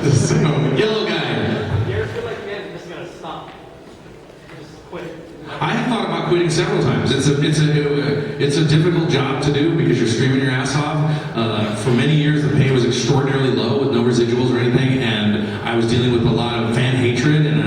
So, yellow guy. You ever feel like, man, I'm just gonna stop? Just quit. I have thought about quitting several times. It's a difficult job to do because you're screaming your ass off. For many years, the pay was extraordinarily low with no residuals or anything, and I was dealing with a lot of fan hatred and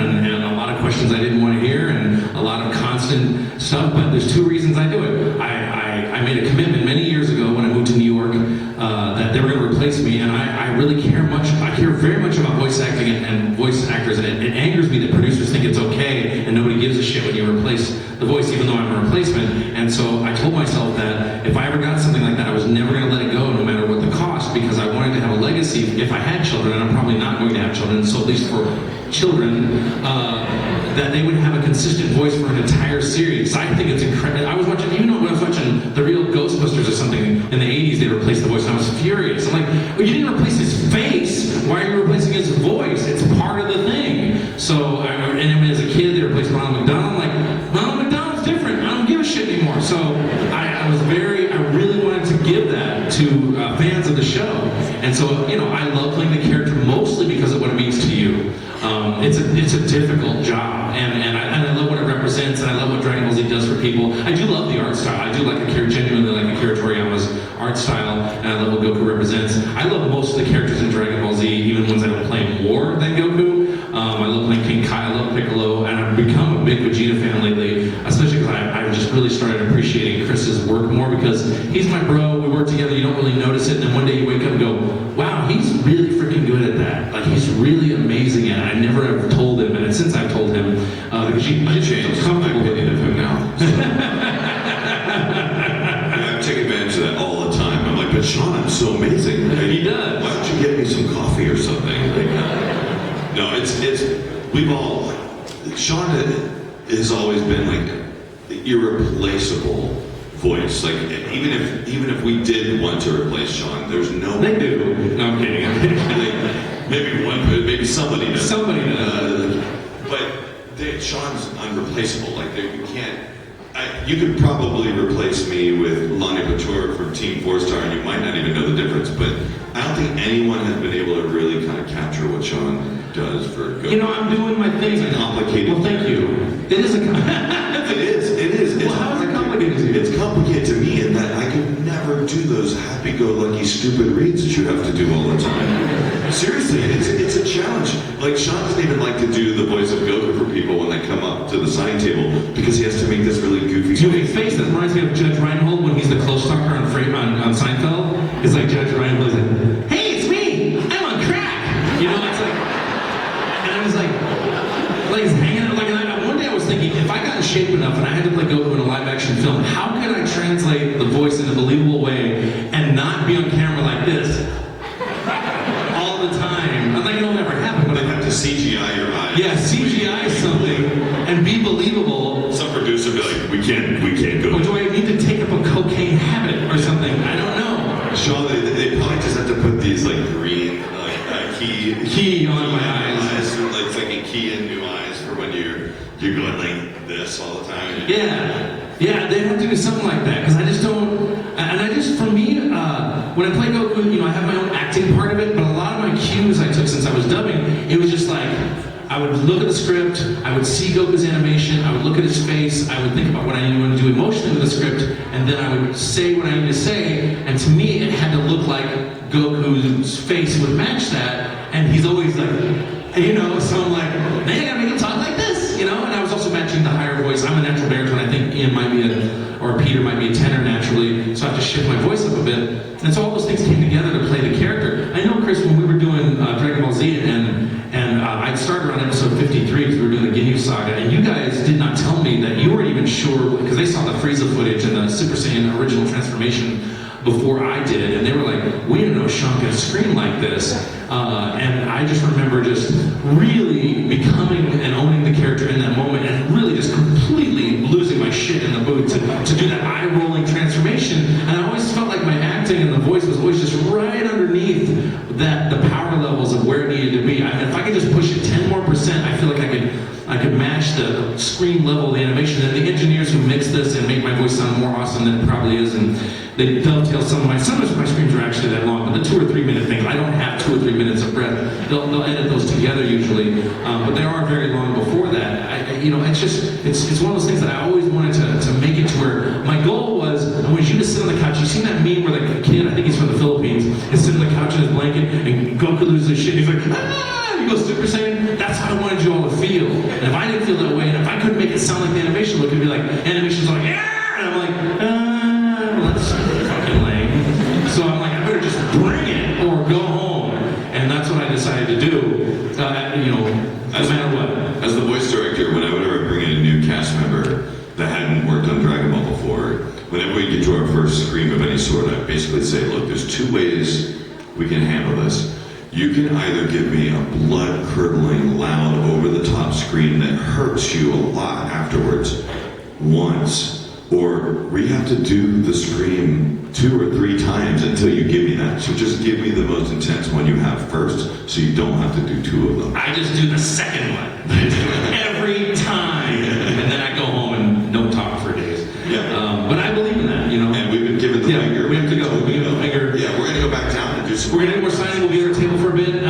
a lot of questions I didn't want to hear and a lot of constant stuff. But there's two reasons I do it. I made a commitment many years ago when I moved to New York that they were going to replace me, and I really care much. I care very much about voice acting and voice actors, and it angers me that producers think it's okay and nobody gives a shit when you replace the voice, even though I'm a replacement. And so I told myself that if I ever got something like that, I was never going to let it go, no matter what the cost, because I wanted to have a legacy if I had children, and I'm probably not going to have children, so at least for children, that they would have a consistent voice for an entire series. I think it's incredible. I was watching, when I was watching the real Ghostbusters or something in the 80s, they replaced the voice, and I was furious. I'm like, well, you didn't replace his face. Why are you replacing his voice? It's part of the thing. So, and as a kid, they replaced Ronald McDonald. I'm like, Ronald McDonald's different. I don't give a shit anymore. So I really wanted to give that to fans of the show. And so, I love playing the character mostly because of what it means to you. It's a difficult job, and I love what it represents, and I love what Dragon Ball Z does for people. I do love the art style. I do genuinely like Akira Toriyama's art style, and I love what Goku represents. I love most of the characters in Dragon Ball Z, even ones I don't play more than Goku. I love playing King Kai, I love Piccolo, and I've become a big Vegeta fan lately, especially because I've just really started appreciating Chris's work more, because he's my bro, we work together, you don't really notice it, and then one day you wake up and go, wow, he's really freaking good at that. Like, he's really amazing at it. I never ever told him, and since I've told him, because you changed my opinion of him now. I take advantage of that all the time. I'm like, but Sean, I'm so amazing. He does. Why don't you get me some coffee or something? No, Sean has always been like irreplaceable voice. Like, even if we did want to replace Sean, there's no. They do. No, I'm kidding. Maybe somebody does. Somebody does. But Sean's unreplaceable. Like, we can't. You could probably replace me with Lonnie Bator from Team 4-Star, and you might not even know the difference. But I don't think anyone has been able to really kind of capture what Sean does for Goku. I'm doing my thing. It's a complicated. Well, thank you. It is a. It is. Well, how is it complicated to you? It's complicated to me in that I could never do those happy-go-lucky stupid reads that you have to do all the time. Seriously, it's a challenge. Like, Sean doesn't even like to do the voice of Goku for people when they come up to the signing table because he has to make this really goofy face that reminds me of Judge Reinhold when he's the close talker on Seinfeld. It's like Judge Reinhold is like, hey, it's me! I'm on crack! It's like, and I was like he's hanging out. One day I was thinking, if I got in shape enough and I had to play Goku in a live-action film, how could I translate the voice in a believable way and not be on camera like this all the time? I'm like, it'll never happen. But they have to CGI your eyes. Yeah, CGI something and be believable. Some producer be like, we can't go. Or do I need to take up a cocaine habit or something? I don't know. Sean, they probably just have to put these green key on my eyes. Like a key in new eyes for when you're going like this all the time. Yeah, they have to do something like that, because I just don't. And for me, when I play Goku, I have my own acting part of it, but a lot of my cues I took since I was dubbing, it was just like, I would look at the script, I would see Goku's animation, I would look at his face, I would think about what I need to do emotionally with the script, and then I would say what I need to say, and to me, it had to look like Goku's face would match that, and he's always like, so I'm like, man, I gotta make him talk like this, and I was also matching the higher voice. I'm a natural baritone. I think Ian might be or Peter might be a tenor naturally, so I have to shift my voice up a bit. And so all those things came together to play the character. I know, Chris, when we were doing Dragon Ball Z, and I'd started around episode 53 because we were doing the Ginyu Saga, and you guys did not tell me that you weren't even sure, because they saw the Frieza footage and the Super Saiyan original transformation before I did, and they were like, we didn't know Sean could scream like this. And I just remember just really becoming and owning the character in that moment, and really just completely losing my shit in the booth to do that eye-rolling transformation. And I always felt like my acting and the voice was always just right underneath the power levels of where it needed to be. If I could just push it 10 more percent, I feel like I could match the screen level of the animation. And the engineers who mix this and make my voice sound more awesome than it probably is, and they dovetail sometimes my screams are actually that long, but the 2 or 3 minute things, I don't have 2 or 3 minutes of breath. They'll edit those together usually, but they are very long before that. It's one of those things that I always wanted to make it to where my goal was, I wanted you to sit on the couch. You seen that meme where the kid, I think he's from the Philippines, is sitting on the couch in his blanket and Goku loses his shit. He's like, ah! He goes Super Saiyan. That's how I wanted you all to feel. And if I didn't feel that way, and if I couldn't make it sound like the animation look, it'd be like, animation's like, yeah! And I'm like, well, that's fucking lame. So I'm like, I better just bring it or go home. And that's what I decided to do, no matter what. As the voice director, whenever I bring in a new cast member that hadn't worked on Dragon Ball before, whenever we get to our first scream of any sort, I basically say, look, there's 2 ways we can handle this. You can either give me a blood-curdling, loud, over-the-top scream that hurts you a lot afterwards, once, or we have to do the scream 2 or 3 times until you give me that. So just give me the most intense one you have first, so you don't have to do 2 of them. I just do the second one. I just do it every time. And then I go home and no talk for days. Yeah. But I believe in that, And we've been given the finger. We have to go. We give the finger. Yeah, we're going to go back down and do some... We're going to get more signing. We'll be at our table for a bit.